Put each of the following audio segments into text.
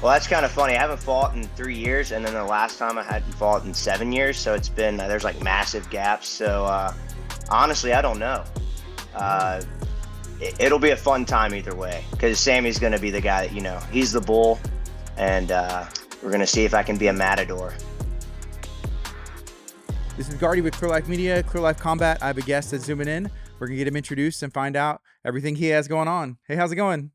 Well, that's kind of funny. I haven't fought in 3 years, and then the last time I hadn't fought in 7 years. So it's been there's like massive gaps. So honestly, I don't know. Uh, it'll be a fun time either way because Sammy's going to be the guy that he's the bull, and we're going to see if I can be a matador. This is Gardy with Clear Life Media, Clear Life Combat. I have a guest that's zooming in. We're going to get him introduced and find out everything he has going on. Hey, how's it going?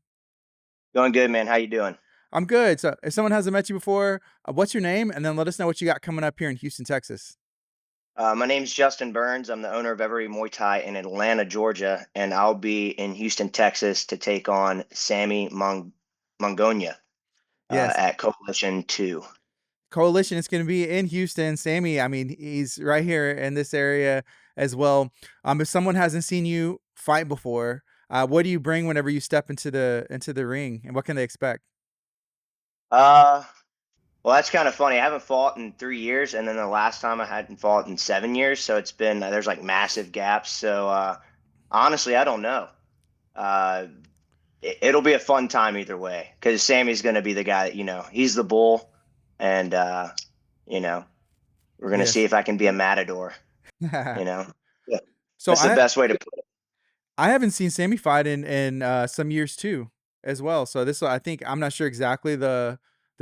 Going good, man. How you doing? I'm good. So, if someone hasn't met you before, what's your name? And then let us know what you got coming up here in Houston, Texas. My name's Justin Burns. I'm the owner of Every Muay Thai in Atlanta, Georgia, and I'll be in Houston, Texas to take on Sammy Mongonia Yes, at Coalition 2. Coalition is going to be in Houston. Sammy, I mean, he's right here in this area as well. If someone hasn't seen you fight before, what do you bring whenever you step into the ring, and what can they expect? Uh, well, that's kind of funny. I haven't fought in 3 years, and then the last time I hadn't fought in 7 years. So it's been there's like massive gaps. So honestly, I don't know. Uh, it'll be a fun time either way because Sammy's going to be the guy that he's the bull, and you know we're going to see Yes. if I can be a matador. You know, yeah, So that's the I best way to put it. I haven't seen Sammy fight in some years too, as well. So this, I think, I'm not sure exactly the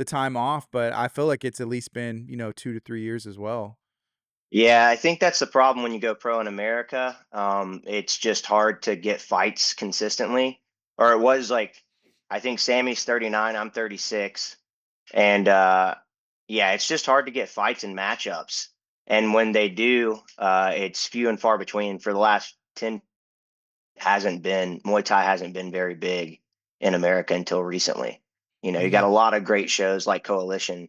time off, but I feel like it's at least been 2 to 3 years as well. Yeah, I think that's the problem when you go pro in America. It's just hard to get fights consistently. Or it was like, I think Sammy's 39, I'm 36. And yeah, it's just hard to get fights and matchups. And when they do, it's few and far between. For the last 10 hasn't been Muay Thai hasn't been very big in America until recently. You got a Hmm. lot of great shows like Coalition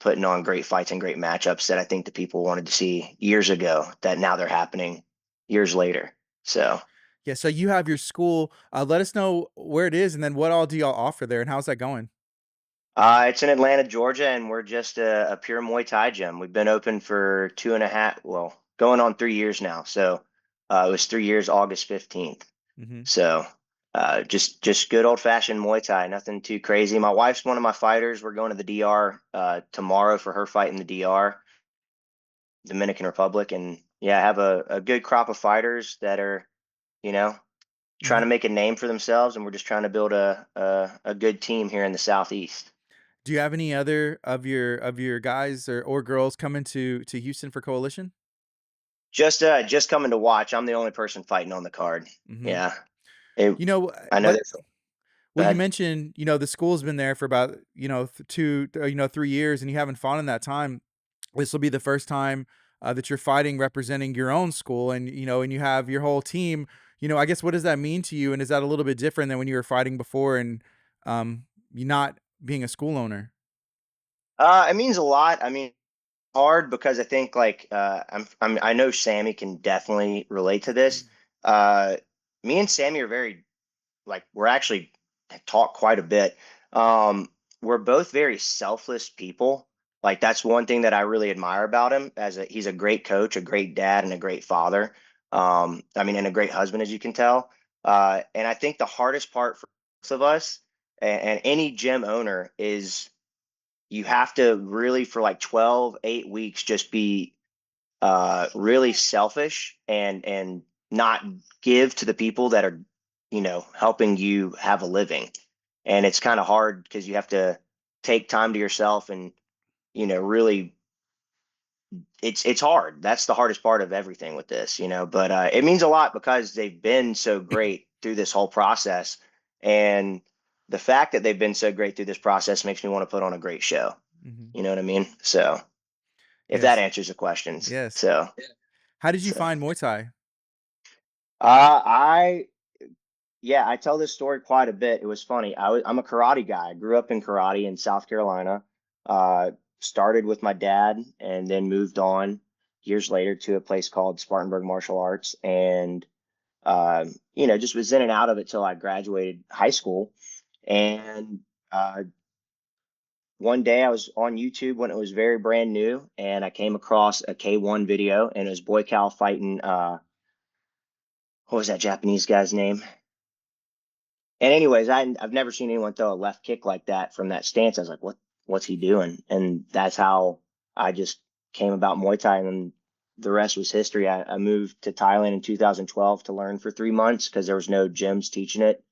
putting on great fights and great matchups that I think the people wanted to see years ago that now they're happening years later. So Yeah. So you have your school. Let us know where it is, and then what all do y'all offer there, and how's that going? it's in Atlanta, Georgia, and we're just a pure Muay Thai gym. We've been open for 2.5, well, going on 3 years now. So it was 3 years, August 15th. Hmm. So just good old fashioned Muay Thai, nothing too crazy. My wife's one of my fighters. We're going to the DR tomorrow for her fight in the DR, Dominican Republic, and yeah, I have a good crop of fighters that are you know trying Hmm. to make a name for themselves, and we're just trying to build a good team here in the Southeast. Do you have any other of your guys or girls coming to Houston for Coalition? Just coming to watch. I'm the only person fighting on the card. Hmm. Yeah, it, You know, I know let this. Go Well, you ahead. mentioned, the school's been there for about, 3 years, and you haven't fought in that time. This will be the first time that you're fighting representing your own school, and and you have your whole team. I guess, what does that mean to you, and is that a little bit different than when you were fighting before, and you not being a school owner? It means a lot. I mean, hard because I think like I know Sammy can definitely relate to this. Uh, Me and Sammy are very like we're actually talk quite a bit. Um, we're both very selfless people. Like that's one thing that I really admire about him. He's a great coach, a great dad, and a great father. I mean, and a great husband, as you can tell. And I think the hardest part for both of us and any gym owner is you have to really for like 8 weeks just be really selfish and not give to the people that are helping you have a living. And it's kind of hard because you have to take time to yourself and really it's hard. That's the hardest part of everything with this, but it means a lot because they've been so great through this whole process. And the fact that they've been so great through this process makes me want to put on a great show. Hmm. You know what I mean? So if that Yes, answers the questions. yes. So, How did you so find Muay Thai? I yeah, I tell this story quite a bit. It was funny. I'm a karate guy. I grew up in karate in South Carolina. Uh, Started with my dad and then moved on years later to a place called Spartanburg Martial Arts, and just was in and out of it till I graduated high school. And uh, one day I was on YouTube when it was very brand new, and I came across a K1 video, and it was Boy Cal fighting what was that Japanese guy's name? And anyways, I've never seen anyone throw a left kick like that from that stance. I was like, what's he doing? And that's how I just came about Muay Thai, and then the rest was history. I moved to Thailand in 2012 to learn for 3 months because there was no gyms teaching it,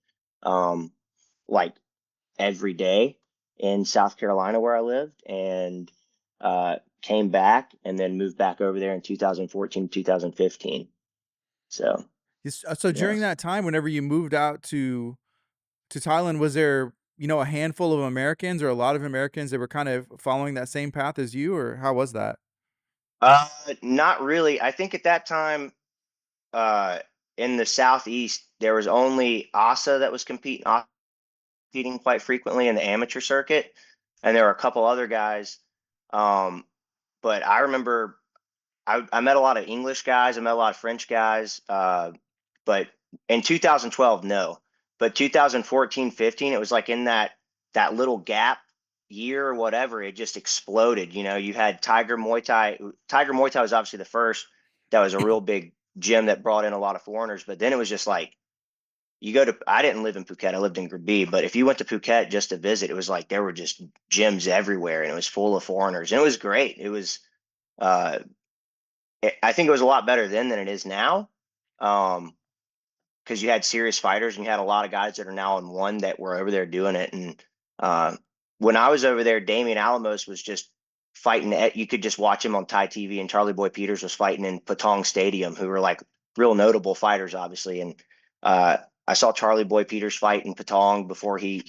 um, like every day in South Carolina where I lived, and came back and then moved back over there in 2014, 2015. So So yeah. during that time, whenever you moved out to Thailand, was there, a handful of Americans or a lot of Americans that were kind of following that same path as you, or how was that? Uh, Not really. I think at that time, uh, in the Southeast, there was only ASA that was competing quite frequently in the amateur circuit, and there were a couple other guys. Um, but I remember I met a lot of English guys. I met a lot of French guys. But in 2012, no. But 2014, 15, it was like in that little gap year or whatever, it just exploded. You know, you had Tiger Muay Thai. Tiger Muay Thai was obviously the first. That was a real big gym that brought in a lot of foreigners. But then it was just like you go to. I didn't live in Phuket. I lived in Krabi. But if you went to Phuket just to visit, it was like there were just gyms everywhere, and it was full of foreigners, and it was great. It was. Uh, I think it was a lot better then than it is now. Um, because you had serious fighters and you had a lot of guys that are now in one that were over there doing it. And uh, when I was over there, Damian Alamos was just fighting. You could just watch him on Thai TV, and Charlie Boy Peters was fighting in Patong Stadium, who were like real notable fighters, obviously. And uh, I saw Charlie Boy Peters fight in Patong before he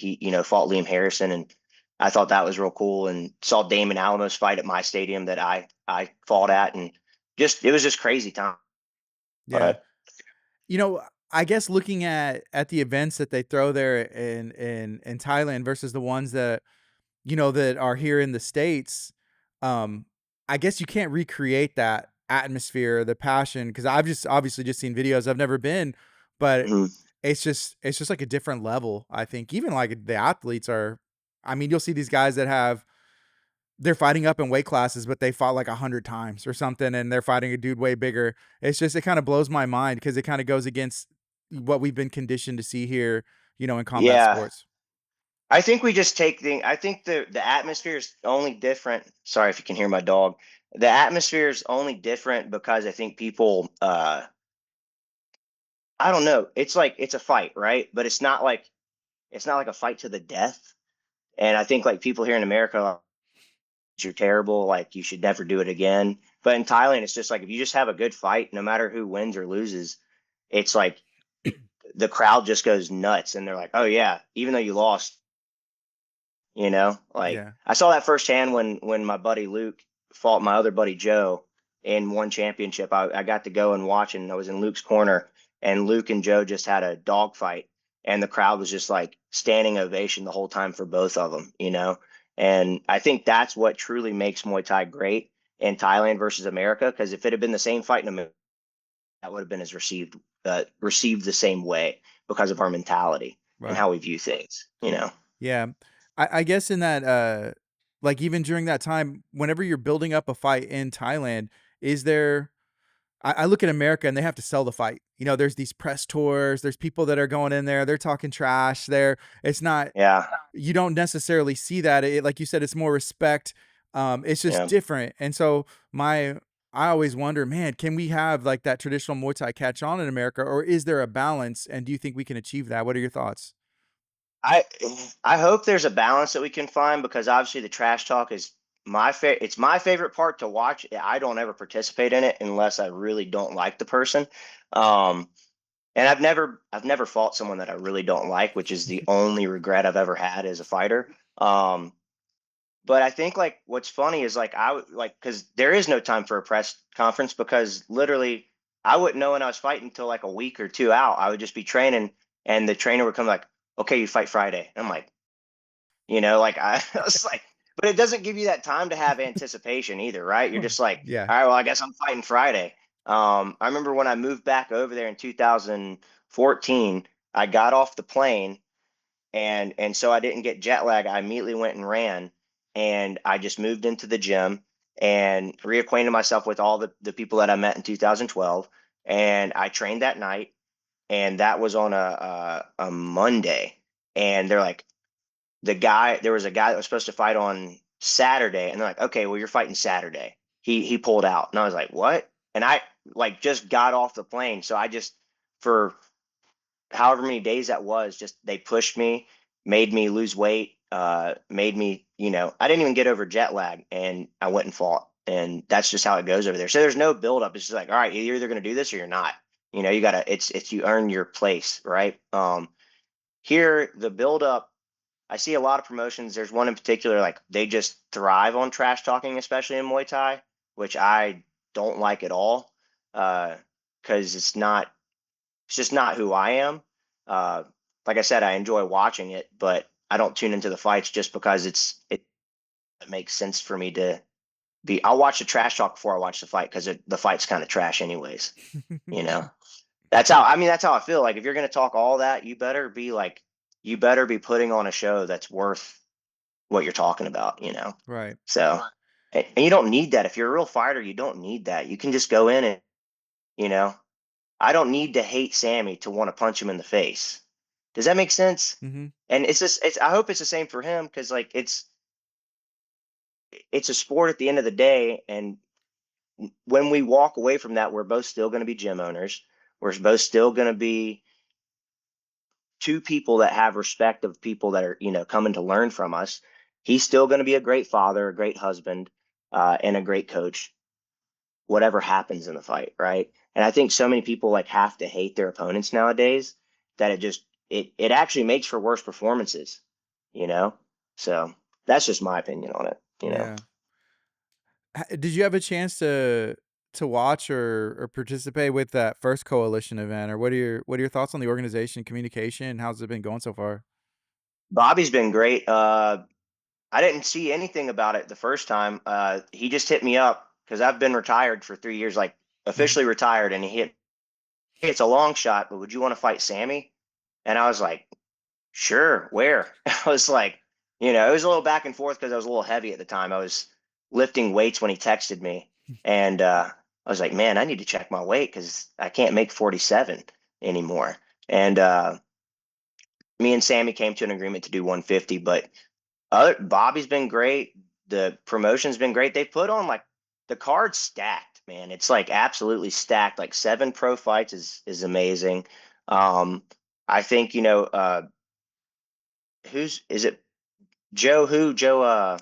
fought Liam Harrison, and I thought that was real cool. And saw Damon Alamos fight at my stadium that I fought at, and just it was just crazy time. Yeah. But You know, I guess looking at the events that they throw there in Thailand versus the ones that, that are here in the States, um, I guess you can't recreate that atmosphere, the passion, because I've just obviously just seen videos. I've never been, but mhm. it's just like a different level, I think. Even like the athletes are, I mean, you'll see these guys that they're fighting up in weight classes, but they fought like 100 times or something, and they're fighting a dude way bigger. It kind of blows my mind because it kind of goes against what we've been conditioned to see here, in combat Yeah, sports. I think we just take I think the atmosphere is only different. Sorry if you can hear my dog. The atmosphere is only different because I think people I don't know. It's like it's a fight, right? But it's not like a fight to the death. And I think like people here in America are like, you're terrible, like you should never do it again. But in Thailand it's just like if you just have a good fight, no matter who wins or loses, it's like the crowd just goes nuts and they're like, "Oh yeah, even though you lost, like Yeah. I saw that firsthand when my buddy Luke fought my other buddy Joe in one championship. I got to go and watch, and I was in Luke's corner, and Luke and Joe just had a dog fight, and the crowd was just like standing ovation the whole time for both of them. And I think that's what truly makes Muay Thai great in Thailand versus America, because if it had been the same fight in America, that would have been as received the same way because of our mentality and Right. how we view things. Yeah. I guess in that like even during that time, whenever you're building up a fight in Thailand, is there I look at America and they have to sell the fight. There's these press tours, there's people that are going in there, they're talking trash there. It's not Yeah. You don't necessarily see that. Like you said, it's more respect. It's just Yeah. different. And so I always wonder, man, can we have like that traditional Muay Thai catch on in America, or is there a balance? And do you think we can achieve that? What are your thoughts? I I hope there's a balance that we can find because obviously the trash talk is it's my favorite part to watch. I don't ever participate in it unless I really don't like the person. Um, and I've never fought someone that I really don't like, which is the only regret I've ever had as a fighter. But I think like what's funny is like I would like because there is no time for a press conference because literally I wouldn't know when I was fighting until like a week or two out. I would just be training and the trainer would come like, okay, you fight Friday. I'm like, like I was like, but it doesn't give you that time to have anticipation either, right? You're just like, Yeah. all right, well, I guess I'm fighting Friday. I remember when I moved back over there in 2014, I got off the plane and so I didn't get jet lag. I immediately went and ran, and I just moved into the gym and reacquainted myself with all the people that I met in 2012, and I trained that night and that was on a Monday. And they're like, there was a guy that was supposed to fight on Saturday, and they're like, okay, well, you're fighting Saturday. He pulled out, and I was like, what? And I like just got off the plane, so I just for however many days that was, just they pushed me, made me lose weight, made me, I didn't even get over jet lag, and I went and fought, and that's just how it goes over there. So there's no build up. It's just like, all right, you're either going to do this or you're not. You gotta, it's you earn your place, right? Here the build up. I see a lot of promotions. There's one in particular, like they just thrive on trash talking, especially in Muay Thai, which I don't like at all, because it's just not who I am. Uh, like I said, I enjoy watching it, but I don't tune into the fights just because it makes sense for me to be. I'll watch the trash talk before I watch the fight because the fight's kind of trash anyways. You know, that's how I feel. Like if you're gonna talk all that, you better be putting on a show that's worth what you're talking about. Right. So, and you don't need that if you're a real fighter. You don't need that. You can just go in and you know I don't need to hate Sammy to want to punch him in the face. Does that make sense? Mhm. And I hope it's the same for him because like it's a sport at the end of the day, and when we walk away from that, we're both still going to be gym owners. We're both still going to be two people that have respect of people that are coming to learn from us. He's still going to be a great father, a great husband, and a great coach, whatever happens in the fight, right? And I think so many people like have to hate their opponents nowadays that it actually makes for worse performances, you know? So that's just my opinion on it. Yeah. Did you have a chance to watch or participate with that first coalition event, or what are your thoughts on the organization, communication, how's it been going so far? Bobby's been great. I didn't see anything about it the first time. He just hit me up because I've been retired for 3 years, like Mhm. officially retired, and he hit, hey, it's a long shot, but would you want to fight Sammy? And I was like, sure, where? I was like, it was a little back and forth because I was a little heavy at the time. I was lifting weights when he texted me, and I was like, man, I need to check my weight because I can't make 47 anymore. And me and Sammy came to an agreement to do 150, but Bobby's been great. The promotion's been great. They put on like the card's stacked, man. It's like absolutely stacked. Like 7 pro fights is amazing. Um, I think who's is it Joe who? Joe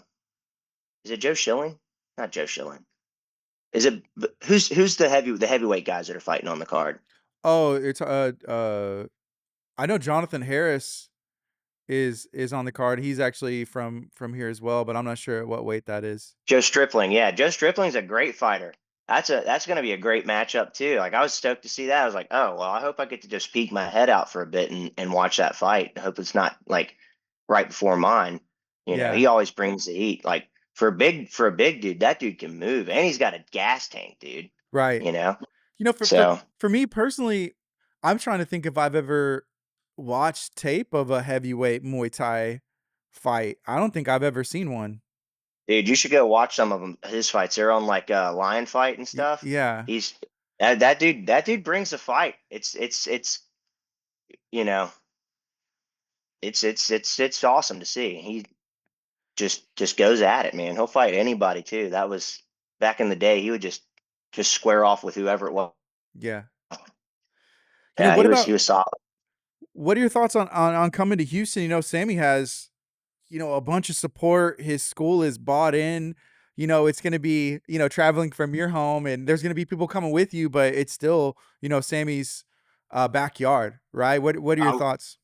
is it Joe Schilling? Not Joe Schilling. Is it who's the heavyweight guys that are fighting on the card? Oh, it's I know Jonathan Harris is on the card. He's actually from here as well, but I'm not sure at what weight that is. Joe Stripling. Yeah, Joe Stripling's a great fighter. That's gonna be a great matchup too. Like I was stoked to see that. I was like, oh well, I hope I get to just peek my head out for a bit and watch that fight. I hope it's not like right before mine. Yeah, He always brings the heat. Like for a big dude, that dude can move, and he's got a gas tank, dude. right. You know, You know, so. for me personally, I'm trying to think if I've ever watched tape of a heavyweight Muay Thai fight. I don't think I've ever seen one. Dude, you should go watch some of them. His fights. They're on like Lion Fight and stuff. Yeah, He's that dude brings a fight. It's you know it's awesome to see. He just goes at it, man. He'll fight anybody too. That was back in the day. He would just square off with whoever it was. yeah. You know, Yeah, what he about was solid. what are your thoughts on coming to Houston? You know, Sammy has a bunch of support. His school is bought in. You know, it's going to be, traveling from your home and there's going to be people coming with you, but it's still, Sammy's backyard, right? What are your Um, thoughts?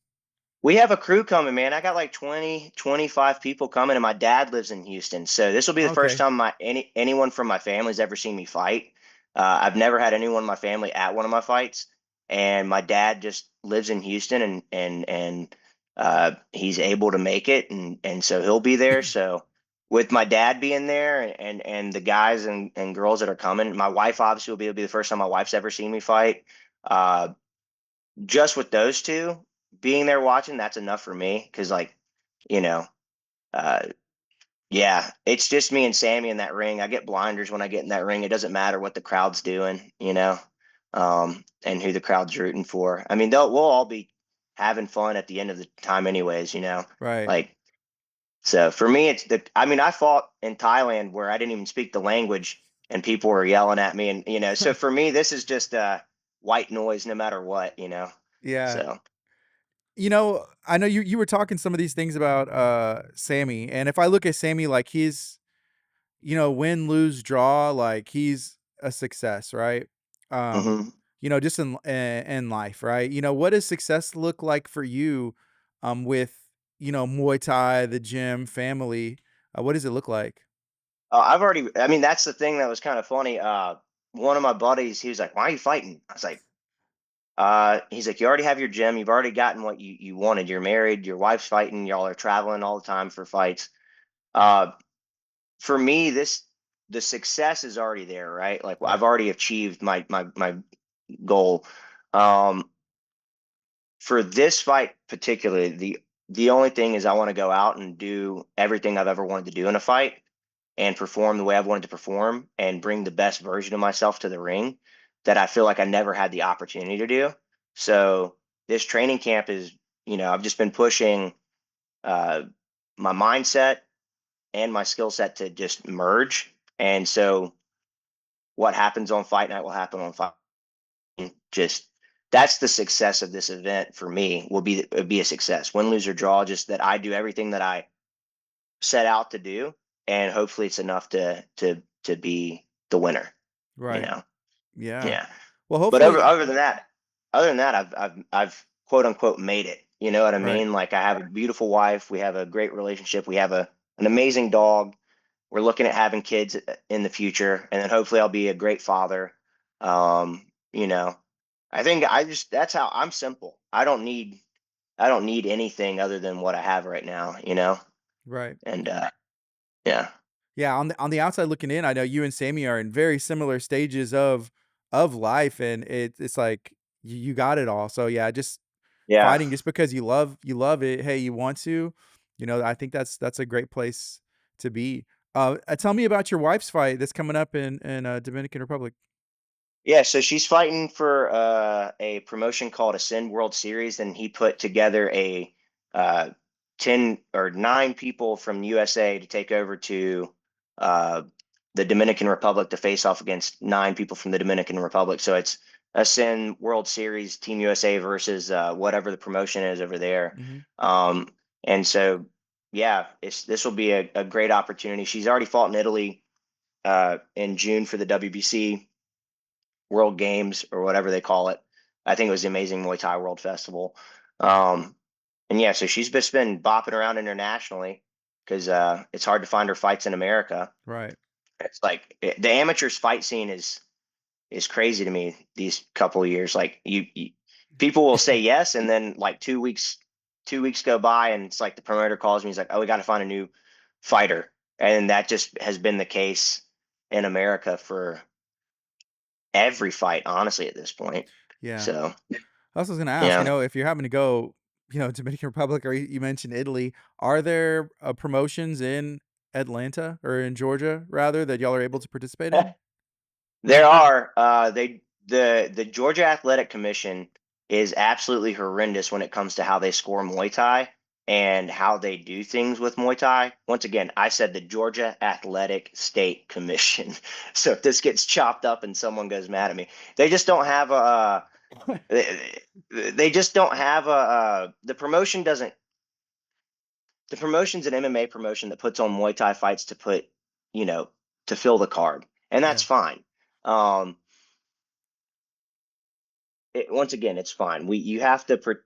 We have a crew coming, man. I got like 20, 25 people coming, and my dad lives in Houston. So this will be the first Okay. time anyone from my family's ever seen me fight. I've never had anyone in my family at one of my fights, and my dad just lives in Houston, and he's able to make it, and so he'll be there. So with my dad being there, and the guys and girls that are coming, my wife obviously will be the first time my wife's ever seen me fight. Uh, just with those two being there watching, that's enough for me. Cause like, you know, uh, yeah, it's just me and Sammy in that ring. I get blinders when I get in that ring. It doesn't matter what the crowd's doing. and who the crowd's rooting for. I mean, we'll all be having fun at the end of the time, anyways. Right. Like so for me, it's the. I mean, I fought in Thailand where I didn't even speak the language, and people were yelling at me, and so for me, this is just white noise, no matter what. Yeah. So. I know you were talking some of these things about Sammy, and if I look at Sammy, like he's, win, lose, draw, like he's a success, right? Um, Mhm. just in life, right? What does success look like for you with, Muay Thai, the gym, family? What does it look like? I've already. I mean, that's the thing that was kind of funny. One of my buddies, he was like, "Why are you fighting?" I was like, he's like, "You already have your gym. You've already gotten what you wanted. You're married. Your wife's fighting. Y'all are traveling all the time for fights." Uh, for me, the success is already there, right? Like I've Right. already achieved my goal. Um, for this fight particularly, the only thing is I want to go out and do everything I've ever wanted to do in a fight and perform the way I've wanted to perform and bring the best version of myself to the ring that I feel like I never had the opportunity to do. So this training camp is, I've just been pushing uh, my mindset and my skill set to just merge. And so what happens on fight night will happen on fight. Just that's the success of this event for me. Will be a success, win, lose or draw. Just that I do everything that I set out to do, and hopefully it's enough to be the winner. You Right. know, Yeah. yeah. Well, But hopefully. other than that, I've quote unquote made it. You know what I Right. mean? Like I have a beautiful wife. We have a great relationship. We have an amazing dog. We're looking at having kids in the future, and then hopefully I'll be a great father. Um, you know, I think that's how I'm simple. I don't need anything other than what I have right now. Right. And yeah. Yeah, on the outside looking in, I know you and Sammy are in very similar stages of life, and it's like you got it all. So yeah, just Yeah. fighting just because you love it. Hey, you want to, I think that's a great place to be. Tell me about your wife's fight that's coming up in Dominican Republic. Yeah, so she's fighting for a promotion called Ascend World Series, and he put together a uh, 10 or 9 people from USA to take over to uh, the Dominican Republic to face off against 9 people from the Dominican Republic. So it's Ascend World Series Team USA versus whatever the promotion is over there. Hmm. Um, and so, yeah, this will be a great opportunity. She's already fought in Italy in June for the WBC World Games or whatever they call it. I think it was the Amazing Muay Thai World Festival. Um, and yeah, so she's just been bopping around internationally because it's hard to find her fights in America. Right. It's like the amateurs fight scene is crazy to me these couple of years. Like people will say yes, and then like 2 weeks go by, and it's like the promoter calls me. He's like, "Oh, we got to find a new fighter," and that just has been the case in America for every fight, honestly, at this point. Yeah. So, I was gonna ask, yeah, if you're having to go, Dominican Republic, or you mentioned Italy, are there promotions in Atlanta or in Georgia rather that y'all are able to participate in? there are. The Georgia Athletic Commission is absolutely horrendous when it comes to how they score Muay Thai and how they do things with Muay Thai. Once again, I said the Georgia Athletic State Commission. So if this gets chopped up and someone goes mad at me, they just don't have they just don't have the promotion doesn't the promotion's an MMA promotion that puts on Muay Thai fights you know, to fill the card, and that's Yeah. fine. Um, Once again, it's fine. You have to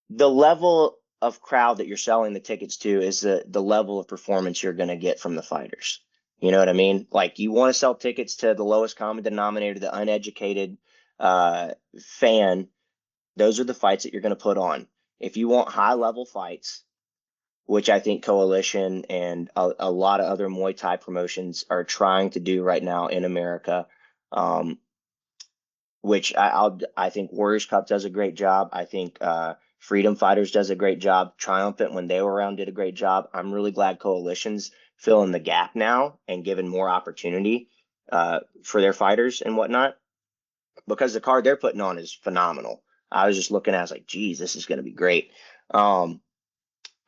the level of crowd that you're selling the tickets to is the level of performance you're going to get from the fighters. You know what I mean? Like you want to sell tickets to the lowest common denominator, the uneducated fan. Those are the fights that you're going to put on. If you want high level fights, which I think Coalition and a lot of other Muay Thai promotions are trying to do right now in America. Um, which I think Warriors Cup does a great job. I think Freedom Fighters does a great job. Triumphant when they were around did a great job. I'm really glad Coalition's filling the gap now and giving more opportunity for their fighters and whatnot. because the card they're putting on is phenomenal. I was just looking at, I was like, geez, this is going to be great. Um,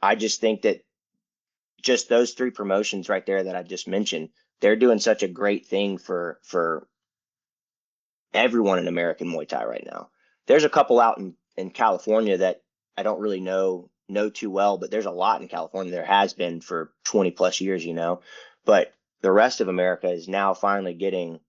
I just think that just those three promotions right there that I just mentioned, they're doing such a great thing for everyone in American Muay Thai right now. There's a couple out in California that I don't really know too well, but there's a lot in California. There has been for 20 plus years, you know. But the rest of America is now finally getting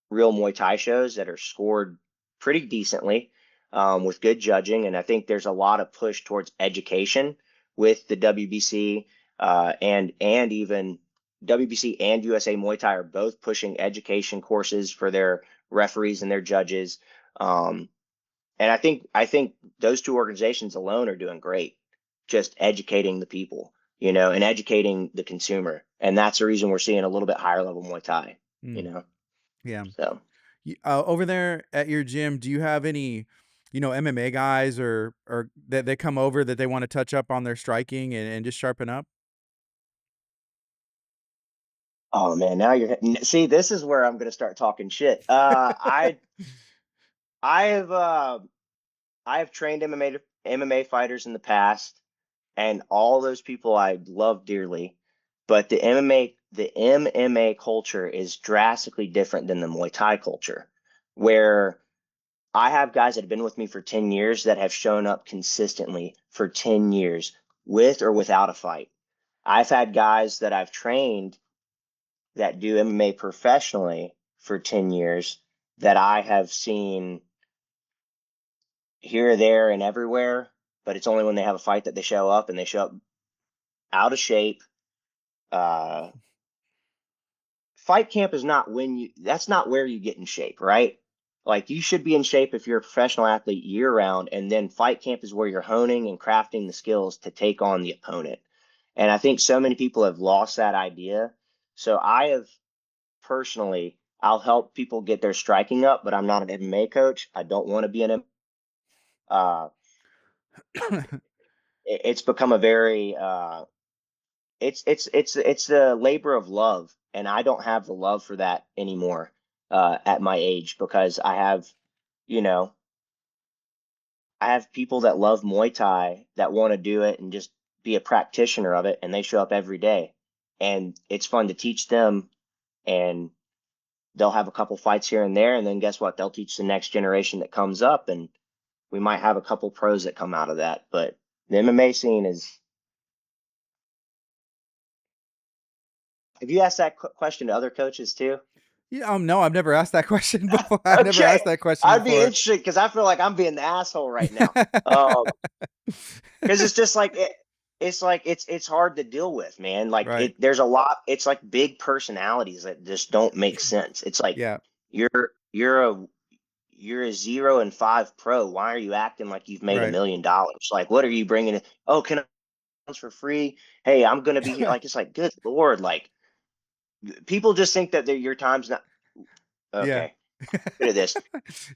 real Muay Thai shows that are scored pretty decently, with good judging. And I think there's a lot of push towards education with the WBC, and even WBC and USA Muay Thai are both pushing education courses for their referees and their judges. Um, and I think those two organizations alone are doing great, just educating the people, you know, and educating the consumer. And that's the reason we're seeing a little bit higher level Muay Thai, you Mm, know. yeah. So. Over there at your gym, do you have any, MMA guys or that they come over that they want to touch up on their striking and just sharpen up? Oh man, now you're see. This is where I'm gonna start talking shit. I have I have trained MMA fighters in the past, and all those people I love dearly. But the MMA culture is drastically different than the Muay Thai culture, where I have guys that have been with me for 10 years that have shown up consistently for 10 years with or without a fight. I've had guys that I've trained that do MMA professionally for 10 years that I have seen here, there, and everywhere, but it's only when they have a fight that they show up, and they show up out of shape. Uh, Fight camp is not that's not where you get in shape, right? Like you should be in shape if you're a professional athlete year round, and then fight camp is where you're honing and crafting the skills to take on the opponent. And I think so many people have lost that idea. So I have personally, I'll help people get their striking up, but I'm not an MMA coach. I don't want to be an uh it's become a very it's a labor of love, and I don't have the love for that anymore at my age, because you know, I have people that love Muay Thai that want to do it and just be a practitioner of it, and they show up every day. And it's fun to teach them, and they'll have a couple fights here and there, and then guess what? They'll teach the next generation that comes up, and we might have a couple pros that come out of that. But the MMA scene is. Have you asked that question to other coaches too? Yeah, no, I've never asked that question before. I've never Okay, asked that question I'd be before. interested because I feel like I'm being the asshole right now. Because it's just like it's like it's hard to deal with, man. Like Right. there's a lot. It's like big personalities that just don't make sense. It's like Yeah. you're you're a you're a 0 and 5 pro. Why are you acting like you've made a Right. million dollars? Like, what are you bringing in? Oh, can I for free? Hey, I'm gonna be here. Like, it's like, good lord, like people just think that your time's not Yeah. okay. Rid of this.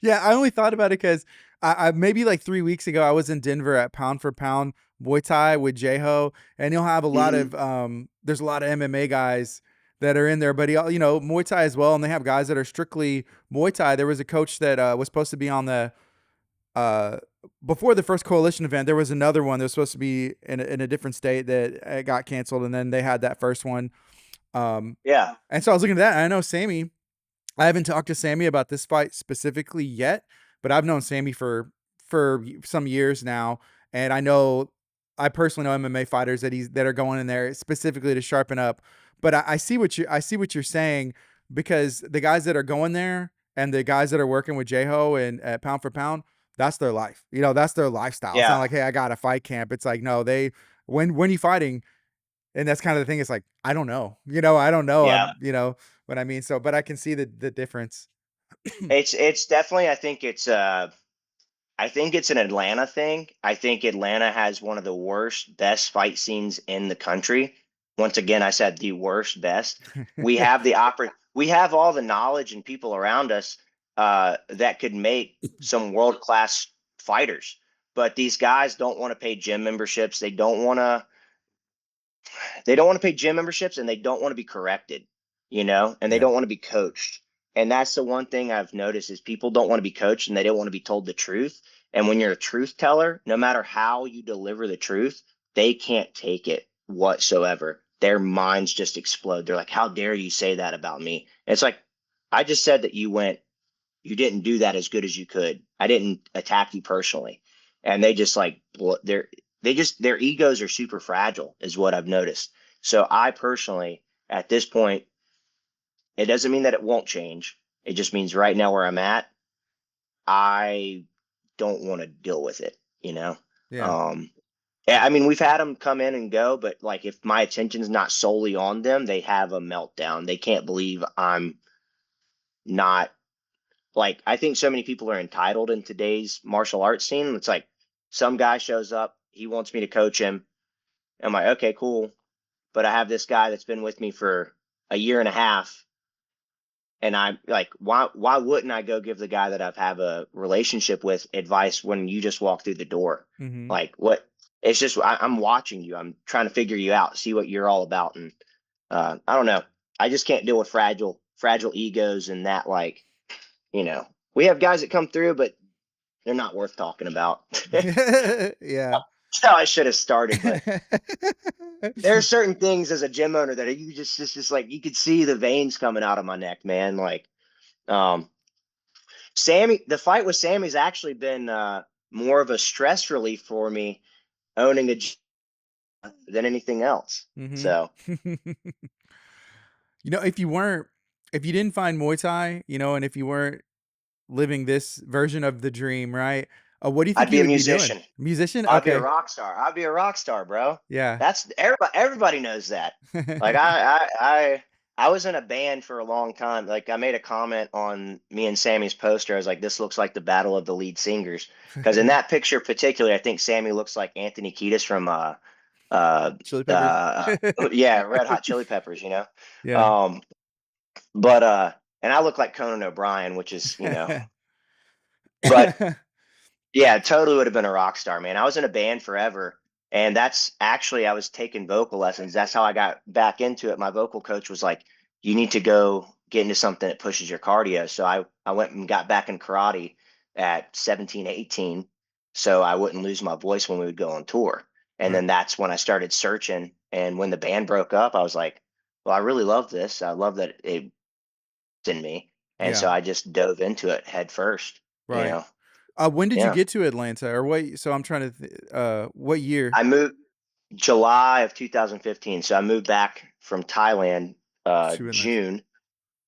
Yeah, I only thought about it because I maybe like 3 weeks ago I was in Denver at Pound for Pound Muay Thai with Jeho, and he'll have a lot Hmm. of there's a lot of MMA guys that are in there, but Muay Thai as well, and they have guys that are strictly Muay Thai. There was a coach that was supposed to be on the uh before the first coalition event. There was another one that was supposed to be in a different state that got canceled, and then they had that first one. Um, Yeah, and so I was looking at that, and I know Sammy. I haven't talked to Sammy about this fight specifically yet, but I've known Sammy for some years now, and I personally know MMA fighters that are going in there specifically to sharpen up. But I see what you're saying, because the guys that are going there and the guys that are working with Jeho and at Pound for Pound, that's their life. That's their lifestyle. It's not yeah, like, hey, I got a fight camp. It's like, no, they when you fighting, and that's kind of the thing. It's like, I don't know. I don't know. yeah. What I mean. So, but I can see the difference. It's definitely. I think it's an Atlanta thing. I think Atlanta has one of the worst, best fight scenes in the country. Once again, I said the worst, best. We have all the knowledge and people around us that could make some world class fighters. But these guys don't want to pay gym memberships. They don't want to pay gym memberships, and they don't want to be corrected, and they Yeah. don't want to be coached. And that's the one thing I've noticed is people don't want to be coached and they don't want to be told the truth. And when you're a truth teller, no matter how you deliver the truth, they can't take it whatsoever. Their minds just explode. They're like, "How dare you say that about me?" And it's like, I just said that you didn't do that as good as you could. I didn't attack you personally. And they just like, their egos are super fragile, is what I've noticed. So I personally, at this point, it doesn't mean that it won't change. It just means right now where I'm at, I don't want to deal with it, you know? Yeah. Um, yeah, I mean, we've had them come in and go, but like if my attention's not solely on them, they have a meltdown. They can't believe I'm not like, I think so many people are entitled in today's martial arts scene. It's like some guy shows up, he wants me to coach him. I'm like, okay, cool. But I have this guy that's been with me for a year and a half. And I'm like, why wouldn't I go give the guy that I've have a relationship with advice when you just walk through the door? Mhm. Like what? It's just I'm watching you. I'm trying to figure you out, see what you're all about, and I don't know. I just can't deal with fragile egos and that. Like we have guys that come through, but they're not worth talking about. Yeah. That's how I should have started, but there are certain things as a gym owner that you just like you could see the veins coming out of my neck, man. Like um the fight with Sammy's actually been more of a stress relief for me owning a gym than anything else. Mhm. So You know, if you didn't find Muay Thai, and if you weren't living this version of the dream, right? What do you think I'd be you a would be doing? musician. Musician? I'd be a Okay. rock star. I'd be a rock star, bro. Yeah. That's everybody. Everybody knows that. Like I was in a band for a long time. Like I made a comment on me and Sammy's poster. I was like, "This looks like the battle of the lead singers." Because in that picture, particularly, I think Sammy looks like Anthony Kiedis from uh, Chili Peppers? uh, yeah, Red Hot Chili Peppers. Yeah. Um, but and I look like Conan O'Brien, which is but yeah, totally would have been a rock star, man. I was in a band forever, and that's actually I was taking vocal lessons. That's how I got back into it. My vocal coach was like, "You need to go get into something that pushes your cardio." So I went and got back in karate at 17, 18, so I wouldn't lose my voice when we would go on tour. And Right. then that's when I started searching. And when the band broke up, I was like, "Well, I really love this. I love that it's in me." And Yeah. so I just dove into it head first. You Right. know, When did you yeah. get to Atlanta or what so I'm trying to what year I moved July of 2015. So I moved back from Thailand to Atlanta? June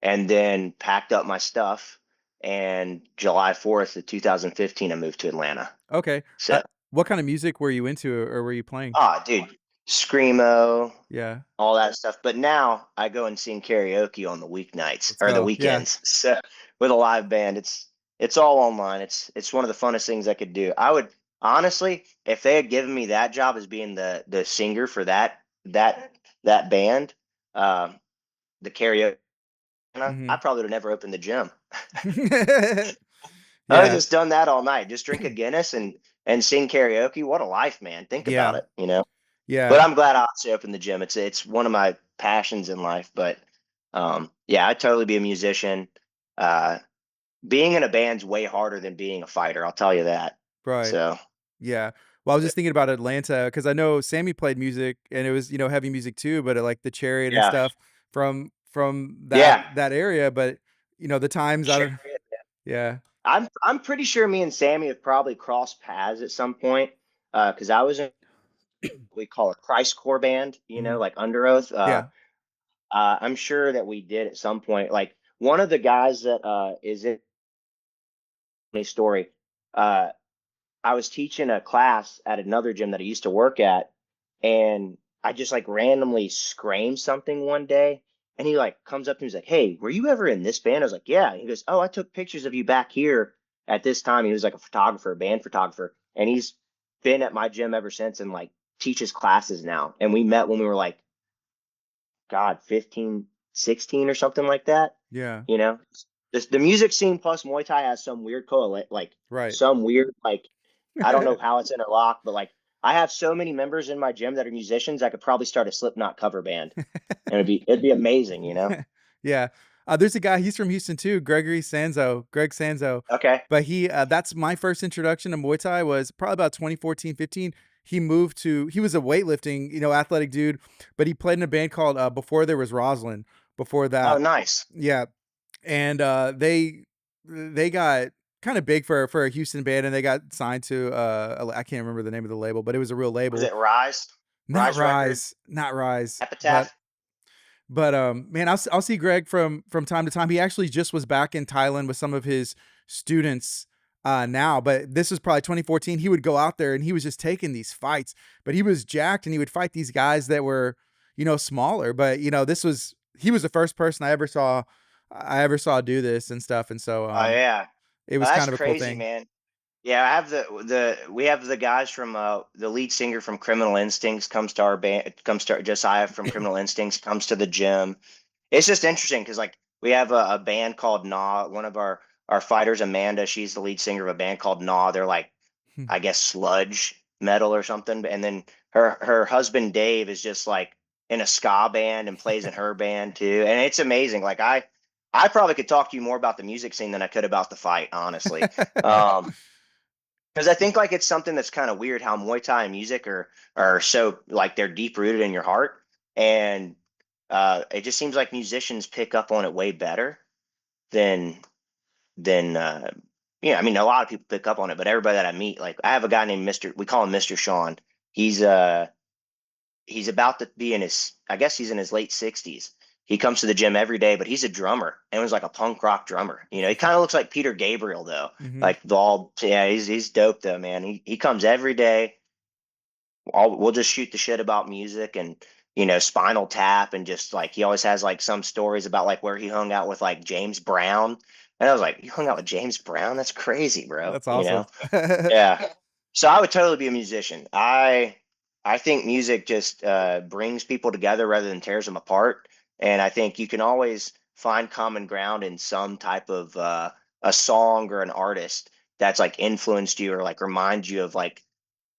and then packed up my stuff. And July 4th of 2015, I moved to Atlanta. Okay. So, What kind of music were you into or were you playing? dude, Screamo, Yeah. all that stuff. But now I go and sing karaoke on the weeknights Let's or the go. Yeah. weekends. So with a live band, it's all online. It's one of the funnest things I could do. I would honestly, if they had given me that job as being the singer for that band, uh, the karaoke, I Mhm. probably would have never opened the gym. I would have Yeah. just done that all night. Just drink a Guinness and sing karaoke. What a life, man. Think about Yeah. it. But Yeah. I'm glad I also opened the gym. It's one of my passions in life. But yeah, I'd totally be a musician. Uh, being in a band's way harder than being a fighter. I'll tell you that. Right. So Yeah. Well, I was just thinking about Atlanta because I know Sammy played music and it was, heavy music too, but like the Chariot and yeah, stuff from that yeah. that area, but the times I Sure. don't yeah. I'm pretty sure me and Sammy have probably crossed paths at some point. Because I was in what we call a Christ Core band. Mhm. Like Under Oath. Yeah. I'm sure that we did at some point. Like one of the guys that is in a story. Uh, I was teaching a class at another gym that I used to work at, and I just like randomly screamed something one day, and he like comes up to me, he's like, "Hey, were you ever in this band?" I was like, "Yeah." He goes, "Oh, I took pictures of you back here at this time." He was like a photographer, a band photographer, and he's been at my gym ever since and like teaches classes now. And we met when we were like, God, 15, 16 or something like that. Yeah. You know, the music scene plus Muay Thai has some weird correlate, like Right. some weird like I don't know how it's interlocked, but like I have so many members in my gym that are musicians. I could probably start a Slipknot cover band, and it'd be amazing. Yeah. There's a guy, he's from Houston too, Greg Sanzo. Okay. But that's my first introduction to Muay Thai was probably about 2014, 15. He was a weightlifting, athletic dude, but he played in a band called Before There Was Roslyn. Before Oh, that, nice. yeah, and they got kind of big for a Houston band, and they got signed to I can't remember the name of the label, but it was a real Was label. it Rise? Not Rise Records? Rise, not Rise, but Epitaph? man, I'll see Greg from time to time. He actually just was back in Thailand with some of his students now, but this was probably 2014. He would go out there and he was just taking these fights, but he was jacked and he would fight these guys that were, smaller. But he was the first person I ever saw do this and stuff, and so Oh yeah. it Oh, was that's kind of a cool crazy, thing. man. Yeah, I have the we have the guys from the lead singer from Criminal Instincts comes to our band, comes to Josiah from Criminal Instincts comes to the gym. It's just interesting because like we have a band called Gnaw. One of our fighters, Amanda, she's the lead singer of a band called Gnaw. They're like, I guess, sludge metal or something. And then her husband Dave is just like in a ska band and plays in her band too. And it's amazing. Like I probably could talk to you more about the music scene than I could about the fight, honestly. Um, because I think like it's something that's kind of weird how Muay Thai and music are so like they're deep rooted in your heart, and it just seems like musicians pick up on it way better than than yeah. I mean, a lot of people pick up on it, but everybody that I meet, like I have a guy named Mister. We call him Mister Sean. He's uh he's about to be in his, I guess he's in his late 60s. He comes to the gym every day, but he's a drummer and was like a punk rock drummer. He kind of looks like Peter Gabriel though, Hmm. like bald. Yeah, he's dope though, man. He comes every day. We'll just shoot the shit about music and Spinal Tap, and just like he always has like some stories about like where he hung out with like James Brown. And I was like, you hung out with James Brown? That's crazy, bro. That's awesome. Yeah. So I would totally be a musician. I think music just brings people together rather than tears them apart. And I think you can always find common ground in some type of a song or an artist that's like influenced you or like reminds you of like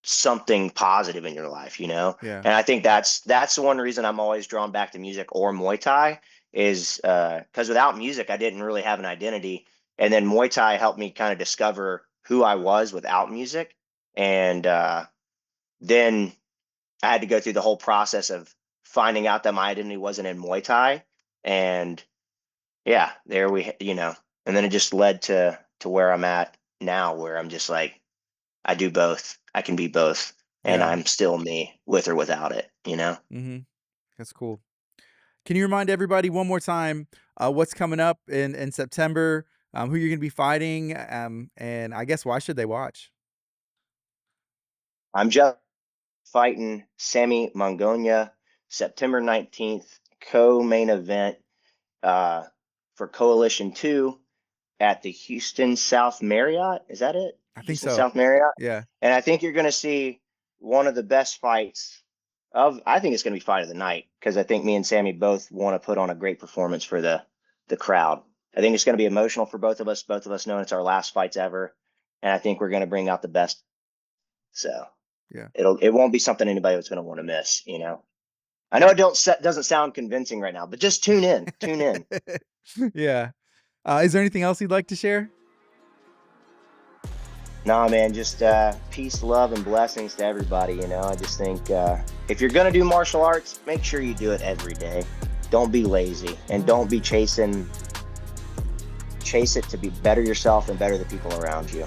something positive in your life. Yeah. And I think that's the one reason I'm always drawn back to music or Muay Thai is because without music I didn't really have an identity, and then Muay Thai helped me kind of discover who I was without music, and then I had to go through the whole process of finding out that my identity wasn't in Muay Thai, and yeah, there and then it just led to where I'm at now, where I'm just like I do both. I can be both, and Yeah. I'm still me with or without it. Hmm. That's cool. Can you remind everybody one more time what's coming up in September, who you're going to be fighting, and I guess why should they watch? I'm just fighting Sammy Mongonia September 19th, co-main event uh, for Coalition 2 at the Houston South Marriott. Is that it? I think Houston so. South Marriott. Yeah. And I think you're going to see one of the best fights I think it's going to be fight of the night because I think me and Sammy both want to put on a great performance for the crowd. I think it's going to be emotional for both of us. Both of us know it's our last fights ever, and I think we're going to bring out the best. So Yeah. it won't be something anybody was going to want to miss. I know it doesn't sound convincing right now, but just tune in. Tune in. Yeah. Is there anything else you'd like to share? Nah, man, just peace, love, and blessings to everybody. I just think if you're gonna do martial arts, make sure you do it every day. Don't be lazy, and don't be chase it to be better yourself and better the people around you.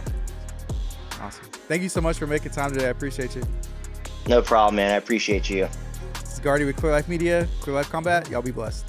Awesome. Thank you so much for making time today. I appreciate you. No problem, man. I appreciate you. This is Gardy with Clear Life Media, Clear Life Combat. Y'all be blessed.